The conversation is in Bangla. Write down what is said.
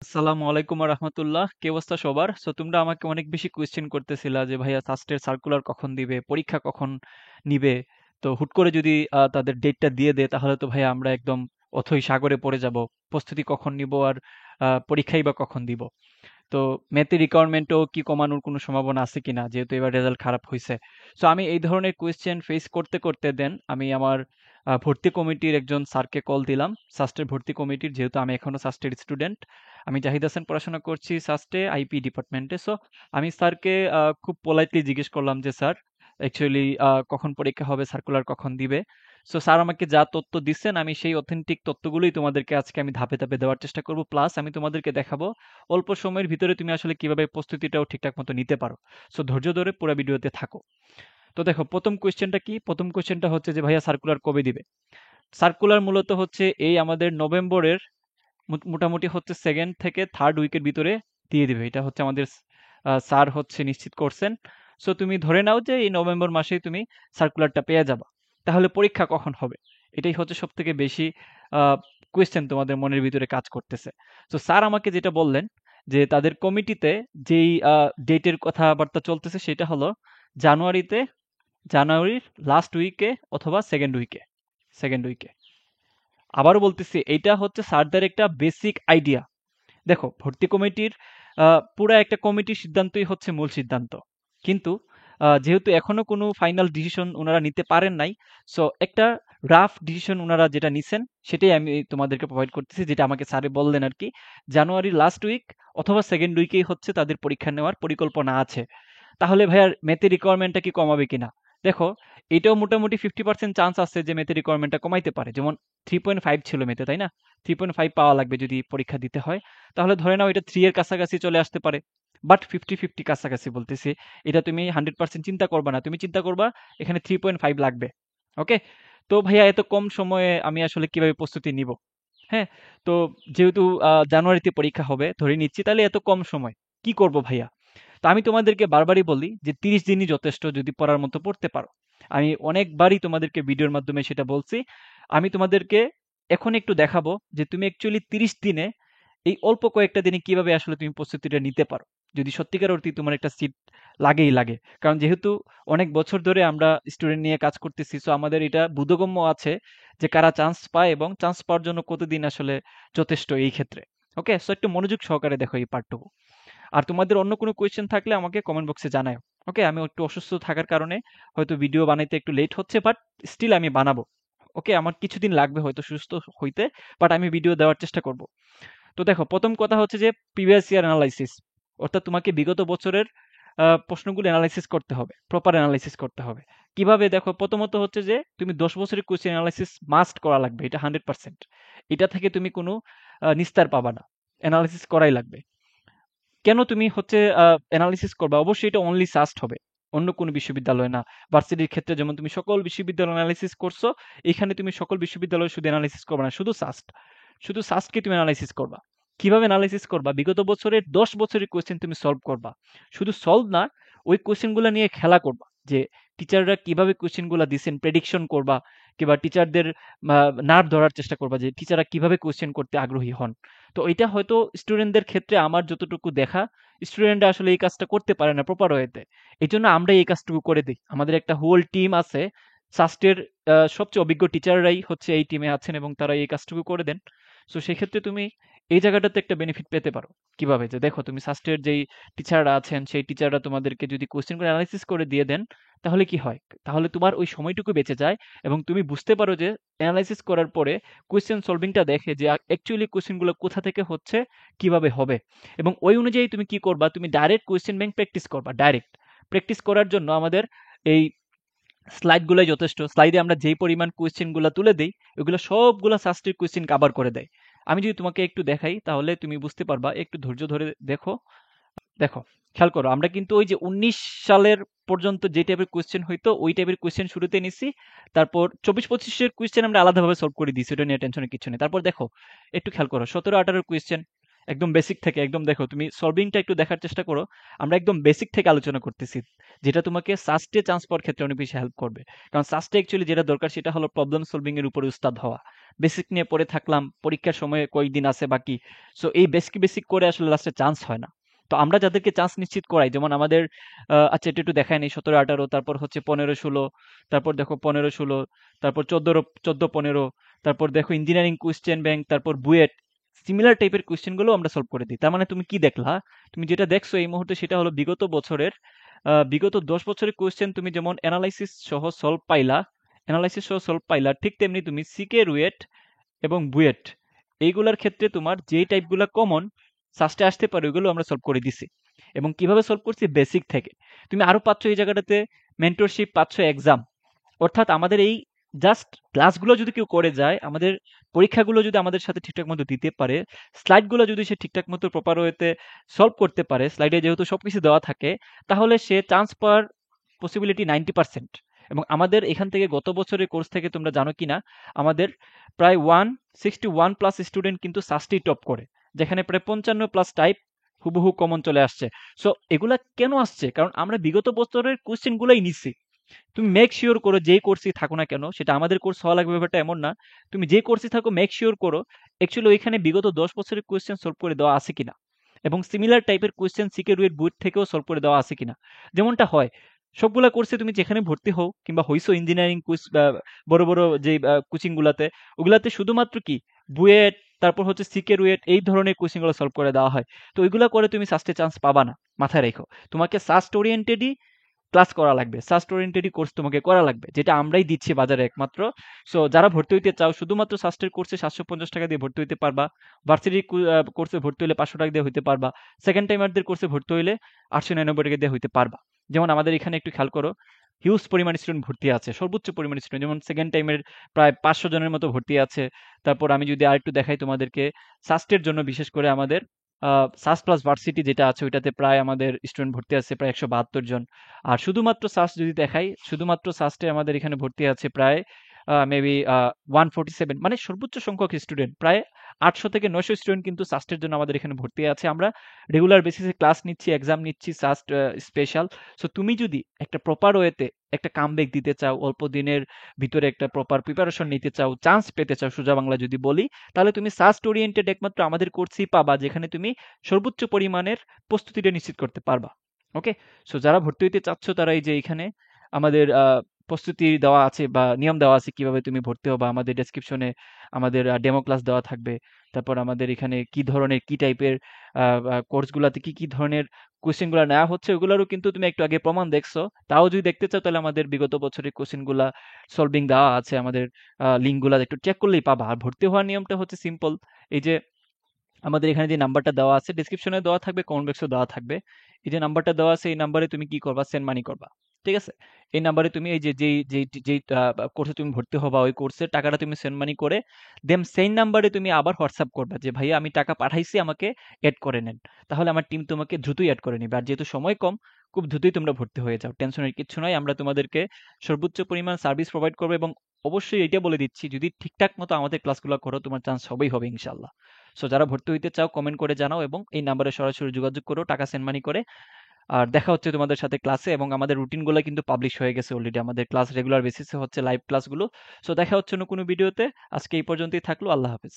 আসসালামু আলাইকুম রাহমাতুল্লাহ। কি অবস্থা সবার? তোমরা আমাকে অনেক বেশি কোয়েশ্চেন করতেছিলা যে ভাইয়া সাস্টের সার্কুলার কখন দিবে, পরীক্ষা কখন নিবে। তো হুট করে যদি তাদের ডেটটা দিয়ে দেয় তাহলে তো ভাইয়া আমরা একদম অথই সাগরে পড়ে যাব। প্রস্তুতি কখন নিব আর পরীক্ষাই বা কখন দিব। তো ম্যাথের রিকোয়ারমেন্টও কি কমানোর কোনো সম্ভাবনা আছে কিনা, যেহেতু এবার রেজাল্ট খারাপ হয়েছে। আমি এই ধরনের কোয়েশ্চেন ফেস করতে করতে দেন আমি আমার ভর্তি কমিটির একজন স্যারকে কল দিলাম। সাস্টের ভর্তি কমিটির, যেহেতু আমি এখনো সাস্টের স্টুডেন্ট। আমি জাহিদ হাসান পড়াশোনা করছি সাস্টে আইপি ডিপার্টমেন্টে। আমি স্যারকে খুব পোলাইটলি জিজ্ঞেস করলাম যে স্যার অ্যাকচুয়ালি কখন পরীক্ষা হবে, সার্কুলার কখন দিবে। স্যার আমাকে যা তথ্য দিচ্ছেন আমি সেই অথেন্টিক তথ্যগুলোই তোমাদেরকে আজকে আমি ধাপে ধাপে দেওয়ার চেষ্টা করব, প্লাস আমি তোমাদেরকে দেখাবো অল্প সময়ের ভিতরে তুমি আসলে কিভাবে প্রস্তুতিটাও ঠিকঠাক মতো নিতে পারো। ধৈর্য ধরে পুরো ভিডিওতে থাকো। তো দেখো, প্রথম কোয়েশ্চেনটা কি? প্রথম কোয়েশ্চেনটা হচ্ছে যে ভাইয়া সার্কুলার কবে দিবে? সার্কুলার মূলত হচ্ছে এই আমাদের নভেম্বরের মোটামুটি হচ্ছে সেকেন্ড থেকে থার্ড উইকের ভিতরে দিয়ে দিবে। এটা হচ্ছে আমাদের স্যার হচ্ছে নিশ্চিত করছেন। তুমি ধরে নাও যে এই নভেম্বর মাসেই তুমি সার্কুলারটা পেয়ে যাবা। তাহলে পরীক্ষা কখন হবে? এটাই হচ্ছে সব থেকে বেশি কোয়েশ্চেন তোমাদের মনের ভিতরে কাজ করতেছে। স্যার আমাকে যেটা বললেন যে তাদের কমিটিতে যেই ডেটের কথাবার্তা চলতেছে সেটা হলো জানুয়ারিতে, জানুয়ারির লাস্ট উইকে অথবা সেকেন্ড উইকে। আবারও বলতেছি, এইটা হচ্ছে স্যারদের একটা বেসিক আইডিয়া। দেখো, ভর্তি কমিটির পুরা একটা কমিটির সিদ্ধান্তই হচ্ছে মূল সিদ্ধান্ত। কিন্তু যেহেতু এখনো কোনো ফাইনাল ডিসিশন ওনারা নিতে পারেন নাই, একটা রাফ ডিসিশন ওনারা যেটা নিছেন সেটাই আমি তোমাদেরকে প্রোভাইড করতেছি, যেটা আমাকে স্যারে বললেন আর কি। জানুয়ারির লাস্ট উইক অথবা সেকেন্ড উইকেই হচ্ছে তাদের পরীক্ষা নেওয়ার পরিকল্পনা আছে। তাহলে ভাইয়া ম্যাথের রিকোয়ারমেন্টটা কি কমাবে কিনা? দেখো, এটাও মোটামুটি 50% চান্স আছে যে ম্যাথের রিকোয়ারমেন্টটা কমাইতে পারে। যেমন 3.5 ছিল ম্যাথে, তাই না? 3.5 পাওয়া লাগবে যদি পরীক্ষা দিতে হয়। তাহলে ধরে নাও এটা 3 এর কাছাকাছি চলে আসতে পারে। বাট 50-50 কাছাকাছি বলতেছি। এটা তুমি 100% চিন্তা করবা না। তুমি চিন্তা করবা এখানে 3.5 লাগবে। ওকে? তো ভাইয়া এত কম সময়ে আমি আসলে কিভাবে প্রস্তুতি নিব? হ্যাঁ? তো যেহেতু জানুয়ারিতে পরীক্ষা হবে ধরে নিচ্ছি, তাহলে এত কম সময় কি করব ভাইয়া? তো আমি তোমাদেরকে বারবারই বলি যে 30 দিনই যথেষ্ট যদি পড়ার মতো পড়তে পারো। আমি অনেকবারই তোমাদেরকে ভিডিওর মাধ্যমে সেটা বলছি। আমি তোমাদেরকে এখন একটু দেখাবো যে তুমি অ্যাকচুয়ালি 30 দিনে এই অল্প কয়েকটা দিনে কিভাবে আসলে তুমি প্রস্তুতিটা নিতে পারো। যদি সত্যিকার অর্থে তোমার একটা সিট লাগেই লাগে। কারণ যেহেতু অনেক বছর ধরে আমরা স্টুডেন্ট নিয়ে কাজ করতেছি, আমাদের এটা বোধগম্য আছে যে কারা চান্স পায় এবং চান্স পাওয়ার জন্য কতদিন আসলে যথেষ্ট এই ক্ষেত্রে। ওকে? একটু মনোযোগ সহকারে দেখো এই পার্টটুকু। আর তোমাদের অন্য কোনো কোয়েশ্চেন থাকলে আমাকে কমেন্ট বক্সে জানাও। ওকে? আমি একটু অসুস্থ থাকার কারণে হয়তো ভিডিও বানাইতে একটু লেট হচ্ছে, বাট স্টিল আমি বানাবো। ওকে? আমার কিছুদিন লাগবে হয়তো সুস্থ হইতে, বাট আমি ভিডিও দেওয়ার চেষ্টা করব। তো দেখো, প্রথম কথা হচ্ছে যে প্রিভিয়াস ইয়ার অ্যানালাইসিস, অর্থাৎ তোমাকে বিগত বছরের প্রশ্নগুলো অ্যানালাইসিস করতে হবে, প্রপার অ্যানালাইসিস করতে হবে। কিভাবে? দেখো, প্রথমত হচ্ছে যে তুমি 10 বছরের কোয়েশ্চেন অ্যানালাইসিস মাস্ট করা লাগবে, এটা 100%। এটা থেকে তুমি কোনো নিস্তার পাবা না, অ্যানালাইসিস করাই লাগবে। কেন তুমি হচ্ছে অ্যানালিসিস করবা? অবশ্যই এটা অনলি সাস্ট হবে, অন্য কোনো বিশ্ববিদ্যালয় না। ভার্সিটির ক্ষেত্রে যেমন তুমি সকল বিশ্ববিদ্যালয় অ্যানালিসিস করছো, এখানে তুমি সকল বিশ্ববিদ্যালয় শুধু অ্যানালিসিস করবে না, শুধু সাস্টকে তুমি অ্যানালাইসিস করবা। কিভাবে অ্যানালাইসিস করবা? বিগত বছরের 10 বছরের কোয়েশ্চেন তুমি সলভ করবা। শুধু সলভ না, ওই কোয়েশ্চেনগুলো নিয়ে খেলা করবা, যে টিচাররা কিভাবে কোয়েশ্চেনগুলো দিচ্ছেন প্রেডিকশন করবা, কিংবা টিচারদের নার্ভ ধরার চেষ্টা করবা যে টিচাররা কিভাবে কোয়েশ্চেন করতে আগ্রহী হন। তো এটা হয়তো স্টুডেন্টদের ক্ষেত্রে আমার যতটুকু দেখা, স্টুডেন্টরা আসলে এই কাজটা করতে পারে না প্রপার ওয়েতে। এই জন্য আমরা এই কাজটুকু করে দিই। আমাদের একটা হোল টিম আছে, সাস্টের সবচেয়ে অভিজ্ঞ টিচাররাই হচ্ছে এই টিমে আছেন এবং তারা এই কাজটুকু করে দেন। সেক্ষেত্রে তুমি এই জায়গাটাতে একটা বেনিফিট পেতে পারো। কিভাবে? যে দেখো, তুমি সাস্টের যেই টিচাররা আছেন সেই টিচাররা তোমাদেরকে যদি কোয়েশ্চেনগুলো অ্যানালাইসিস করে দিয়ে দেন, তাহলে কি হয়? তাহলে তোমার ওই সময়টুকু বেঁচে যায় এবং তুমি বুঝতে পারো যে অ্যানালাইসিস করার পরে কোয়েশ্চেন সলভিংটা দেখে যে অ্যাকচুয়ালি কোয়েশ্চেনগুলো কোথা থেকে হচ্ছে, কিভাবে হবে। এবং ওই অনুযায়ী তুমি কি করবা? তুমি ডাইরেক্ট কোয়েশ্চেন ব্যাংক প্র্যাকটিস করবা। ডাইরেক্ট প্র্যাকটিস করার জন্য আমাদের এই স্লাইডগুলোই যথেষ্ট। স্লাইডে আমরা যেই পরিমাণ কোয়েশ্চেনগুলো তুলে দেই, ওগুলো সবগুলা সাস্টের কোয়েশ্চেন কভার করে দেয়। আমি যদি তোমাকে একটু দেখাই তাহলে তুমি বুঝতে পারবা। একটু ধৈর্য ধরে দেখো। দেখো, খেয়াল করো, আমরা কিন্তু ওই যে 19 সালের পর্যন্ত যে টাইপের কোয়েশ্চেন হইতো ওই টাইপের কোয়েশ্চেন শুরুতে নিছি। তারপর 24-25 এর কোয়েশ্চেন আমরা আলাদাভাবে সলভ করে দিছি, ওটা নিয়ে টেনশনের কিছু নেই। তারপর দেখো, একটু খেয়াল করো, 17-18 কোয়েশ্চেন, একদম বেসিক থেকে একদম দেখো তুমি সলভিংটা একটু দেখার চেষ্টা করো। আমরা একদম বেসিক থেকে আলোচনা করতেছি, যেটা তোমাকে সাস্টে চান্স পাওয়ার ক্ষেত্রে অনেক বেশি হেল্প করবে। কারণ সাস্টে অ্যাকচুয়ালি যেটা দরকার সেটা হলো প্রবলেম সলভিং এর উপরে উস্তাদ হওয়া। বেসিক নিয়ে পড়ে থাকলাম, পরীক্ষার সময় কয়েকদিন আছে বাকি, সো এই বেসিক বেসিক করে আসলে লাস্টে চান্স হয় না। তো আমরা যাদেরকে চান্স নিশ্চিত করাই, যেমন আমাদের আচ্ছা এটা একটু দেখায় নেই, 17 18, তারপর হচ্ছে 15 16, তারপর দেখো 15 16, তারপর 14 14 15, তারপর দেখো ইঞ্জিনিয়ারিং কোয়েশ্চেন ব্যাংক, তারপর বুয়েট, সিমিলার টাইপের কোয়েশ্চেন গুলো আমরা সলভ করে দিই। তার মানে তুমি কি দেখলা? তুমি যেটা দেখছো এই মুহূর্তে সেটা হলো বিগত বছরের বিগত 10 বছরের কোয়েশ্চেন তুমি যেমন অ্যানালাইসিস সহ সলভ পাইলা, ঠিক তেমনি তুমি সিকে, রুয়েট এবং বুয়েট এইগুলার ক্ষেত্রে তোমার যেই টাইপগুলো কমন সাস্টে আসতে পারে ওইগুলো আমরা সলভ করে দিছি। এবং কিভাবে সলভ করছি? বেসিক থেকে। তুমি আরো পাচ্ছ এই জায়গাটাতে মেন্টরশিপ, পাচ্ছ এক্সাম। অর্থাৎ আমাদের এই জাস্ট ক্লাসগুলো যদি কেউ করে যায়, আমাদের পরীক্ষাগুলো যদি আমাদের সাথে ঠিকঠাক মতো দিতে পারে, স্লাইডগুলো যদি সে ঠিকঠাক মতো প্রপার ওয়েতে সলভ করতে পারে, স্লাইডে যেহেতু সবকিছু দেওয়া থাকে, তাহলে সে চান্স পাওয়ার পসিবিলিটি 90%। এবং আমাদের এখান থেকে গত বছরের কোর্স থেকে তোমরা জানো কিনা, আমাদের প্রায় 161+ স্টুডেন্ট কিন্তু সাস্টেই টপ করে, যেখানে প্রায় 55+ টাইপ হুবহু কমন চলে আসছে। সো এগুলা কেন আসছে? কারণ আমরা বিগত বছরের কোশ্চেনগুলাই নিচ্ছি। তুমি মেক শিওর করো যেই কোর্সই থাকো না কেন, সেটা আমাদের কোর্স হওয়া লাগবে ব্যাপারটা এমন না। তুমি যে কোর্সই থাকো মেক শিওর করো অ্যাকচুয়ালি ওইখানে বিগত 10 বছরের কোয়েশ্চেন সলভ করে দেওয়া আছে কিনা, এবং সিমিলার টাইপের কোয়েশ্চেন সিকে রুয়েট বুয়েট থেকেও সলভ করে দেওয়া আছে কিনা। যেমনটা হয় সবগুলা কোর্সে তুমি যেখানে ভর্তি হও কিংবা হইছো ইঞ্জিনিয়ারিং কোর্স, বড় বড় যে কোচিং গুলাতে, ওগুলাতে শুধুমাত্র কি বুয়েট, তারপর হচ্ছে সিকে রুয়েট এই ধরনের কোচিং গুলো সলভ করে দেওয়া হয়। তো ওইগুলা করে তুমি সাস্টে চান্স পাবা না, মাথায় রেখো। তোমাকে সাস্ট ওরিয়েন্টেডই ক্লাস করা লাগবে, সাস্ট ওরিয়েন্টেডই কোর্স তোমাকে করা লাগবে, যেটা আমরাই দিচ্ছি বাজারে একমাত্র। সো যারা ভর্তি হইতে চাও শুধুমাত্র সাস্টের কোর্সে 750 টাকা দিয়ে ভর্তি হইতে পারবা। ভার্সিটি কোর্সে ভর্তি হলে 500 টাকা দিয়ে হইতে পারবা। সেকেন্ড টাইমারদের কোর্সে ভর্তি হইলে 899 টাকা দিয়ে হইতে পারবা। যেমন আমাদের এখানে একটু খেয়াল করো, হিউজ পরিমাণ স্টুডেন্ট ভর্তি আছে, সর্বোচ্চ পরিমাণ স্টুডেন্ট, যেমন সেকেন্ড টাইমের প্রায় 500 জনের মতো ভর্তি আছে। তারপর আমি যদি আরেকটু দেখাই তোমাদেরকে, সাস্টের জন্য বিশেষ করে আমাদের সাস প্লাস ভার্সিটি যেটা আছে ওইটাতে প্রায় আমাদের স্টুডেন্ট ভর্তি আছে প্রায় 172 জন। আর শুধুমাত্র সাস্ট যদি দেখাই, শুধুমাত্র সাস্টে আমাদের এখানে ভর্তি আছে প্রায় মেবি 147, মানে সর্বোচ্চ সংখ্যক স্টুডেন্ট প্রায় 800 থেকে 900 স্টুডেন্ট কিন্তু সাস্টের জন্য আমাদের এখানে ভর্তি আছে। আমরা রেগুলার বেসিসে ক্লাস নিচ্ছি, এক্সাম নিচ্ছি, সাস্ট স্পেশাল। সো তুমি যদি একটা প্রপার ওয়েতে একটা কামব্যাক দিতে চাও, অল্প দিনের ভিতরে একটা প্রপার প্রিপারেশন নিতে চাও, চান্স পেতে চাও সোজা বাংলা যদি বলি, তাহলে তুমি সাস্ট ওরিয়েন্টেড একমাত্র আমাদের কোর্সেই পাবা, যেখানে তুমি সর্বোচ্চ পরিমাণের প্রস্তুতিটা নিশ্চিত করতে পারবা। ওকে, সো যারা ভর্তি হইতে চাচ্ছ তারা এই যে এখানে আমাদের প্রস্তুতি দেওয়া আছে বা নিয়ম দেওয়া আছে কিভাবে তুমি ভর্তি হবা, আমাদের ডেসক্রিপশনে আমাদের ডেমো ক্লাস দেওয়া থাকবে। তারপর আমাদের এখানে কি ধরনের কি টাইপের কোর্সগুলোতে কি কি ধরনের কোশ্চেনগুলো নেওয়া হচ্ছে ওগুলোরও কিন্তু তুমি একটু আগে প্রমাণ দেখছো। তাও যদি দেখতে চাও তাহলে আমাদের বিগত বছরের কোশ্চেনগুলা সলভিং দেওয়া আছে, আমাদের লিঙ্কগুলো একটু চেক করলেই পাবা। আর ভর্তি হওয়ার নিয়মটা হচ্ছে সিম্পল। এই যে আমাদের এখানে যে নাম্বারটা দেওয়া আছে ডেসক্রিপশনে দেওয়া থাকবে, কমেন্ট বক্সে দেওয়া থাকবে। এই যে নাম্বারটা দেওয়া আছে এই নাম্বারে তুমি কি করবা? সেন্ড মানি করবা। ঠিক আছে? এই নাম্বারে তুমি এই যে যেই যেই যেই কোর্সে তুমি ভর্তি হবা ওই কোর্সের টাকাটা তুমি সেন্ড মানি করে দেন সেই নাম্বারে তুমি আবার হোয়াটসঅ্যাপ করবা যে ভাইয়া আমি টাকা পাঠাইছি, আমাকে এড করে নেন। তাহলে আমার টিম তোমাকে দ্রুতই এড করে নিবে। আর যেহেতু সময় কম, খুব দ্রুতই তোমরা ভর্তি হয়ে যাও। টেনশনের কিচ্ছু নাই। আমরা তোমাদেরকে সর্বোচ্চ পরিমাণ সার্ভিস প্রোভাইড করবো, এবং অবশ্যই এটা বলে দিচ্ছি যদি ঠিকঠাক মতো আমাদের ক্লাসগুলো করো তোমার চান্স হবেই হবে ইনশাল্লাহ। সো যারা ভর্তি হইতে চাও কমেন্ট করে জানাও, এবং এই নাম্বারে সরাসরি যোগাযোগ করো টাকা সেন্ড মানি করে। আর দেখা হচ্ছে তোমাদের সাথে ক্লাসে, এবং আমাদের রুটিনগুলো কিন্তু পাবলিশ হয়ে গেছে অলরেডি, আমাদের ক্লাস রেগুলার বেসিসে হচ্ছে লাইভ ক্লাসগুলো। সো দেখা হচ্ছে অন্য কোনো ভিডিওতে। আজকে এই পর্যন্তই থাকলো। আল্লাহ হাফেজ।